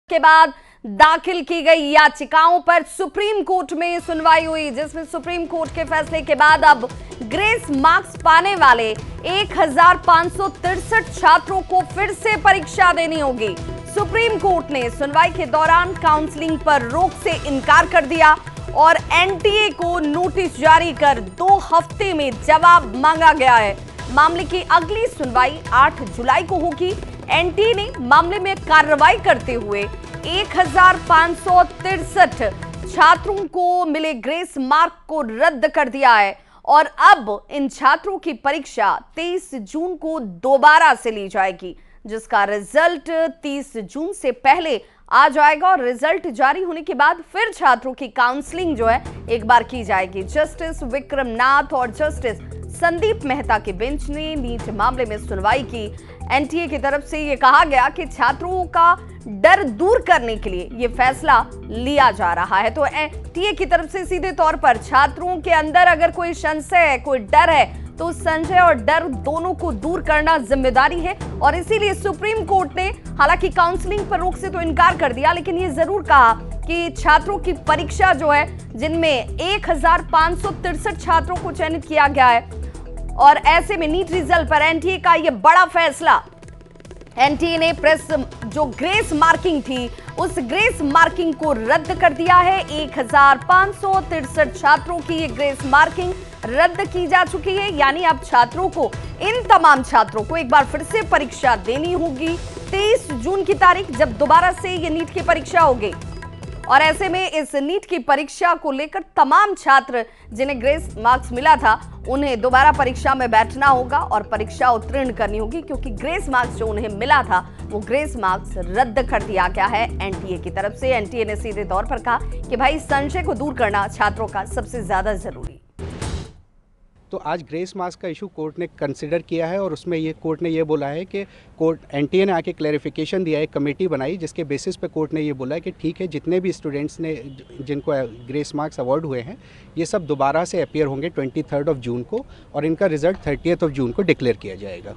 के बाद दाखिल की गई याचिकाओं पर सुप्रीम कोर्ट में सुनवाई हुई, जिसमें सुप्रीम कोर्ट के फैसले के बाद अब ग्रेस मार्क्स पाने वाले 1563 छात्रों को फिर से परीक्षा देनी होगी। सुप्रीम कोर्ट ने सुनवाई के दौरान काउंसलिंग पर रोक से इनकार कर दिया और एनटीए को नोटिस जारी कर 2 हफ्ते में जवाब मांगा गया है। मामले की अगली सुनवाई 8 जुलाई को होगी। एनटीए ने मामले में कार्रवाई करते हुए 1563 छात्रों को मिले ग्रेस मार्क को रद्द कर दिया है और अब इन छात्रों की परीक्षा 23 जून को दोबारा से ली जाएगी, जिसका रिजल्ट 30 जून से पहले आ जाएगा और रिजल्ट जारी होने के बाद फिर छात्रों की काउंसलिंग जो है एक बार की जाएगी। जस्टिस विक्रम नाथ और जस्टिस संदीप मेहता की बेंच ने नीट मामले में सुनवाई की। एनटीए की तरफ से यह कहा गया कि छात्रों का डर दूर करने के लिए यह फैसला लिया जा रहा है। तो एनटीए की तरफ से सीधे तौर पर छात्रों के अंदर अगर कोई संशय है, कोई डर है, तो संशय और डर दोनों को दूर करना जिम्मेदारी है और इसीलिए सुप्रीम कोर्ट ने हालांकि काउंसलिंग पर रोक से तो इनकार कर दिया, लेकिन यह जरूर कहा कि छात्रों की परीक्षा जो है, जिनमें 1563 छात्रों को चयनित किया गया है और ऐसे में नीट रिजल्ट पर एनटीए का यह बड़ा फैसला, एनटीए ने प्रेस जो ग्रेस मार्किंग थी उस ग्रेस मार्किंग को रद्द कर दिया है। 1563 छात्रों की ये ग्रेस मार्किंग रद्द की जा चुकी है, यानी अब छात्रों को, इन तमाम छात्रों को एक बार फिर से परीक्षा देनी होगी 23 जून की तारीख, जब दोबारा से ये नीट की परीक्षा होगी। और ऐसे में इस नीट की परीक्षा को लेकर तमाम छात्र जिन्हें ग्रेस मार्क्स मिला था उन्हें दोबारा परीक्षा में बैठना होगा और परीक्षा उत्तीर्ण करनी होगी, क्योंकि ग्रेस मार्क्स जो उन्हें मिला था वो ग्रेस मार्क्स रद्द कर दिया गया है एनटीए की तरफ से। एनटीए ने सीधे तौर पर कहा कि भाई संशय को दूर करना छात्रों का सबसे ज्यादा जरूरी। तो आज ग्रेस मार्क्स का इशू कोर्ट ने कंसिडर किया है और उसमें ये कोर्ट ने ये बोला है कि कोर्ट एनटीए ने आके क्लैरिफिकेशन दिया है, कमेटी बनाई जिसके बेसिस पे कोर्ट ने ये बोला है कि ठीक है, जितने भी स्टूडेंट्स ने जिनको ग्रेस मार्क्स अवार्ड हुए हैं ये सब दोबारा से अपीयर होंगे 23 जून को और इनका रिजल्ट 30 जून को डिक्लेयर किया जाएगा।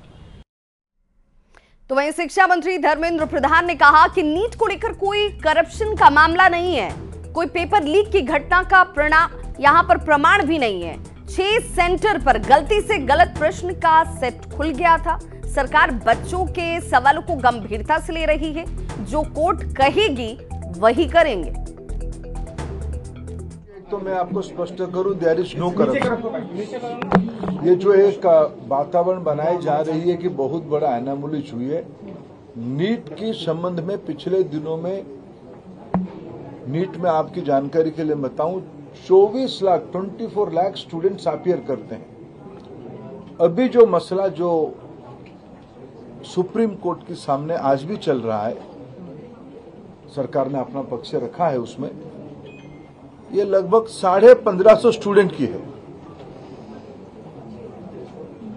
तो वहीं शिक्षा मंत्री धर्मेंद्र प्रधान ने कहा कि नीट को लेकर कोई करप्शन का मामला नहीं है, कोई पेपर लीक की घटना का यहाँ पर प्रमाण भी नहीं है। 6 सेंटर पर गलती से गलत प्रश्न का सेट खुल गया था। सरकार बच्चों के सवालों को गंभीरता से ले रही है, जो कोर्ट कहेगी वही करेंगे। तो मैं आपको स्पष्ट करूं, देयर इज नो करप्शन। ये जो एक वातावरण बनाई जा रही है कि बहुत बड़ा एनामोली हुई है नीट के संबंध में, पिछले दिनों में नीट में आपकी जानकारी के लिए बताऊं 24 लाख स्टूडेंट्स अपीयर करते हैं। अभी जो मसला जो सुप्रीम कोर्ट के सामने आज भी चल रहा है, सरकार ने अपना पक्ष रखा है उसमें, ये लगभग 1550 स्टूडेंट की है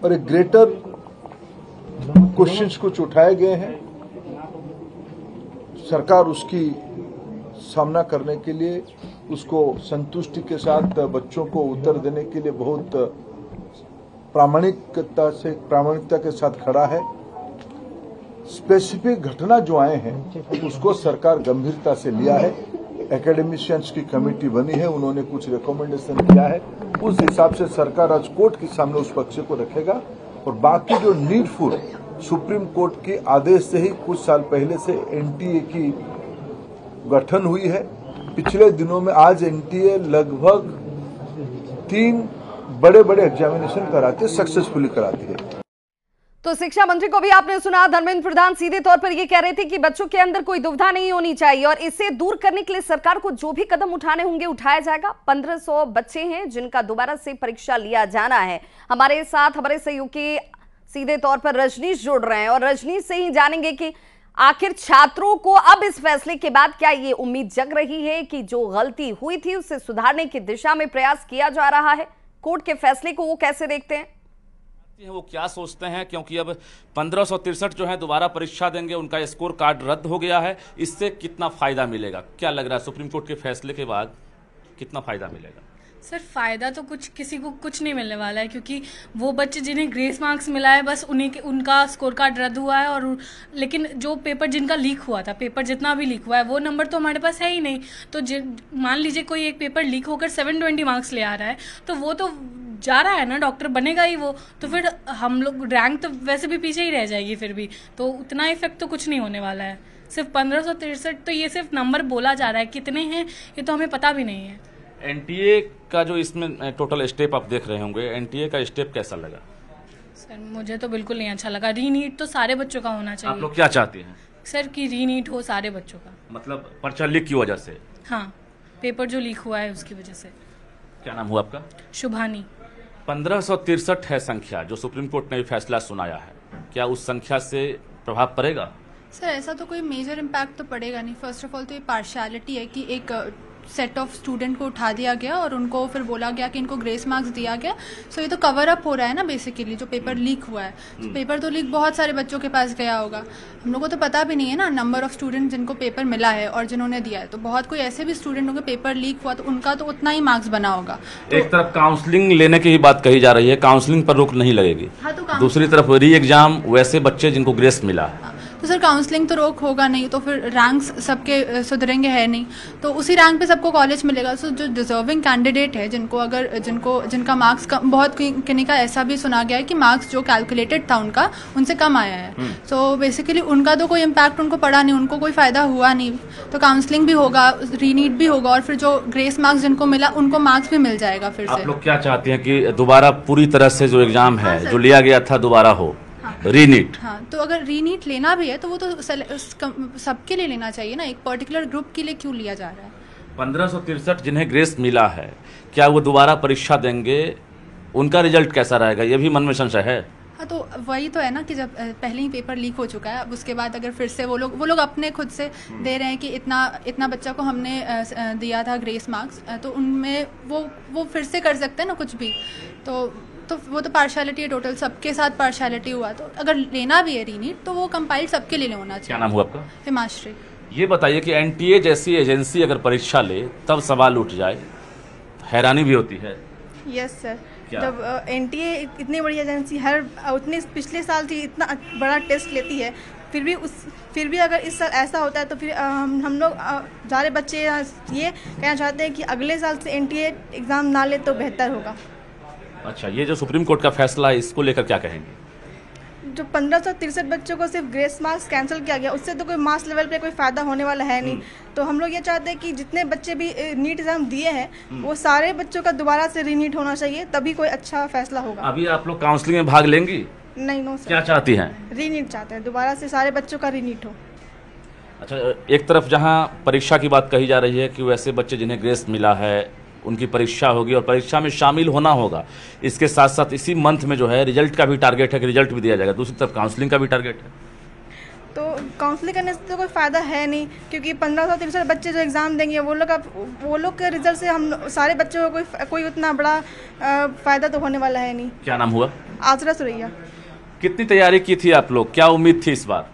और एक ग्रेटर क्वेश्चंस कुछ उठाए गए हैं। सरकार उसकी सामना करने के लिए, उसको संतुष्टि के साथ बच्चों को उत्तर देने के लिए बहुत प्रामाणिकता के साथ खड़ा है। स्पेसिफिक घटना जो आए हैं उसको सरकार गंभीरता से लिया है। एकेडमिशियंस की कमेटी बनी है, उन्होंने कुछ रिकमेंडेशन किया है, उस हिसाब से सरकार आज कोर्ट के सामने उस पक्ष को रखेगा और बाकी जो नीडफुल सुप्रीम कोर्ट के आदेश से ही कुछ साल पहले से एनटीए की गठन हुई है। पिछले दिनों में आज एनटीए लगभग 3 बड़े एग्जामिनेशन कराते, सक्सेसफुली कराती है। तो शिक्षा मंत्री को भी आपने सुना, धर्मेंद्र प्रधान सीधे तौर पर ये कह रहे थे कि बच्चों के अंदर कोई दुविधा नहीं होनी चाहिए और इसे दूर करने के लिए सरकार को जो भी कदम उठाने होंगे उठाया जाएगा। 1500 बच्चे हैं जिनका दोबारा से परीक्षा लिया जाना है। हमारे साथ हमारे सहयोगी सीधे तौर पर रजनीश जुड़ रहे हैं और रजनीश से ही जानेंगे कि आखिर छात्रों को अब इस फैसले के बाद क्या ये उम्मीद जग रही है कि जो गलती हुई थी उसे सुधारने की दिशा में प्रयास किया जा रहा है। कोर्ट के फैसले को वो कैसे देखते हैं, वो क्या सोचते हैं, क्योंकि अब 1563 जो है दोबारा परीक्षा देंगे, उनका स्कोर कार्ड रद्द हो गया है, इससे कितना फायदा मिलेगा, क्या लग रहा है सुप्रीम कोर्ट के फैसले के बाद कितना फायदा मिलेगा? सर फ़ायदा तो किसी को कुछ नहीं मिलने वाला है, क्योंकि वो बच्चे जिन्हें ग्रेस मार्क्स मिला है बस उनका स्कोर कार्ड रद्द हुआ है। और लेकिन जो पेपर जिनका लीक हुआ था, पेपर जितना भी लीक हुआ है वो नंबर तो हमारे पास है ही नहीं। तो मान लीजिए कोई एक पेपर लीक होकर 720 मार्क्स ले आ रहा है, तो वो तो जा रहा है ना, डॉक्टर बनेगा ही वो। तो फिर हम लोग रैंक तो वैसे भी पीछे ही रह जाएगी फिर भी, तो उतना इफेक्ट तो कुछ नहीं होने वाला है। सिर्फ 1563, तो ये सिर्फ नंबर बोला जा रहा है, कितने हैं ये तो हमें पता भी नहीं है। एनटीए का जो इसमें टोटल स्टेप आप देख रहे होंगे, एनटीए का स्टेप कैसा लगा? सर मुझे तो बिल्कुल नहीं अच्छा लगा। रीनीट तो सारे बच्चों का होना चाहिए। आप लोग क्या चाहते हैं? सर कि रीनीट हो सारे बच्चों का। मतलब पर्चा लीक की वजह से? हाँ, पेपर जो लीक हुआ है उसकी वजह से। क्या नाम हुआ आपका? शुभानी। 1563 है संख्या जो सुप्रीम कोर्ट ने फैसला सुनाया है, क्या उस संख्या से प्रभाव पड़ेगा? सर ऐसा तो कोई मेजर इम्पैक्ट तो पड़ेगा नहीं। फर्स्ट ऑफ ऑल तो ये पार्शियलिटी है कि एक सेट ऑफ स्टूडेंट को उठा दिया गया और उनको फिर बोला गया कि इनको ग्रेस मार्क्स दिया गया। सो ये तो कवर अप हो रहा है ना बेसिकली, जो पेपर लीक हुआ है। तो पेपर तो लीक बहुत सारे बच्चों के पास गया होगा, हम लोगों को तो पता भी नहीं है ना नंबर ऑफ स्टूडेंट जिनको पेपर मिला है और जिन्होंने दिया है। तो बहुत कोई ऐसे भी स्टूडेंट होंगे पेपर लीक हुआ तो उनका तो उतना ही मार्क्स बना होगा। तो एक तरफ काउंसलिंग लेने की ही बात कही जा रही है, काउंसलिंग पर रोक नहीं लगेगी। हाँ, तो दूसरी तरफ री एग्जाम वैसे बच्चे जिनको ग्रेस मिला है, तो सर काउंसलिंग तो रोक होगा नहीं, तो फिर रैंक्स सबके सुधरेंगे है नहीं, तो उसी रैंक पे सबको कॉलेज मिलेगा। सो जो डिजर्विंग कैंडिडेट है जिनका मार्क्स बहुत किन्हीं का ऐसा भी सुना गया है कि मार्क्स जो कैलकुलेटेड था उनका उनसे कम आया है। सो बेसिकली उनका तो कोई इम्पैक्ट उनको पड़ा नहीं, उनको कोई फायदा हुआ नहीं। तो काउंसलिंग भी होगा, रीनीट भी होगा और फिर जो ग्रेस मार्क्स जिनको मिला उनको मार्क्स भी मिल जाएगा फिर से। आप लोग क्या चाहते हैं कि दोबारा पूरी तरह से जो एग्जाम है जो लिया गया था दोबारा हो? रीनीट? हाँ, तो अगर रीनीट लेना भी है तो वो तो सबके लिए लेना चाहिए ना, एक पर्टिकुलर ग्रुप के लिए क्यों लिया जा रहा है? 1563 जिन्हें ग्रेस मिला है, क्या वो दोबारा परीक्षा देंगे? उनका रिजल्ट कैसा रहेगा, ये भी मन में संशय है। हाँ, तो वही तो है ना कि जब पहले ही पेपर लीक हो चुका है, अब उसके बाद अगर फिर से वो लोग अपने खुद से दे रहे हैं कि इतना बच्चा को हमने दिया था ग्रेस मार्क्स, तो उनमें वो फिर से कर सकते हैं ना कुछ भी। तो वो तो पार्शियलिटी है, टोटल सबके साथ पार्शियलिटी हुआ। तो अगर लेना भी है रीनीट तो वो कंपाइल्ड सबके लिए होना चाहिए। क्या नाम हुआ आपका? हिमाश्री। ये बताइए कि एनटीए जैसी एजेंसी अगर परीक्षा ले तब सवाल उठ जाए, हैरानी भी होती है। यस सर, जब एनटीए इतनी बड़ी एजेंसी उतने पिछले साल से इतना बड़ा टेस्ट लेती है, फिर भी अगर इस साल ऐसा होता है तो फिर हम लोग सारे बच्चे ये कहना चाहते हैं कि अगले साल से एनटीए एग्ज़ाम ना ले तो बेहतर होगा। अच्छा, ये जो सुप्रीम कोर्ट का फैसला है इसको लेकर क्या कहेंगे? जो 1563 बच्चों को सिर्फ ग्रेस मार्क्स कैंसिल किया गया, उससे तो कोई मास लेवल पे कोई फ़ायदा होने वाला है नहीं। तो हम लोग ये चाहते हैं कि जितने बच्चे भी नीट एग्जाम दिए हैं वो सारे बच्चों का दोबारा से रीनीट होना चाहिए, तभी कोई अच्छा फैसला होगा। अभी आप लोग काउंसलिंग में भाग लेंगी? नहीं, नो सर। क्या चाहती हैं? रीनीट चाहते हैं, दोबारा से सारे बच्चों का रीनीट हो। अच्छा, एक तरफ जहां परीक्षा की बात कही जा रही है कि वैसे बच्चे जिन्हें ग्रेस मिला है उनकी परीक्षा होगी और परीक्षा में शामिल होना होगा, इसके साथ साथ इसी मंथ में जो है रिजल्ट का भी टारगेट है कि रिजल्ट भी दिया जाएगा, दूसरी तरफ काउंसलिंग का भी टारगेट है। तो काउंसलिंग करने से तो कोई फ़ायदा है नहीं, क्योंकि 1563 बच्चे जो एग्ज़ाम देंगे वो लोग के रिजल्ट से हम सारे बच्चों को कोई उतना बड़ा फ़ायदा तो होने वाला है नहीं। क्या नाम हुआ? आसरा सुरैया। कितनी तैयारी की थी आप लोग, क्या उम्मीद थी इस बार?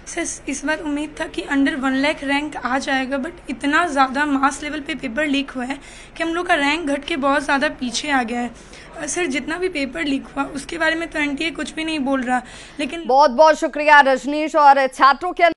सर इस बार उम्मीद था कि अंडर 1 लाख रैंक आ जाएगा, बट इतना ज़्यादा मास लेवल पे पेपर लीक हुआ है कि हम लोग का रैंक घट के बहुत ज़्यादा पीछे आ गया है। सर जितना भी पेपर लीक हुआ उसके बारे में तो एनटीए कुछ भी नहीं बोल रहा, लेकिन बहुत बहुत शुक्रिया रजनीश। और छात्रों के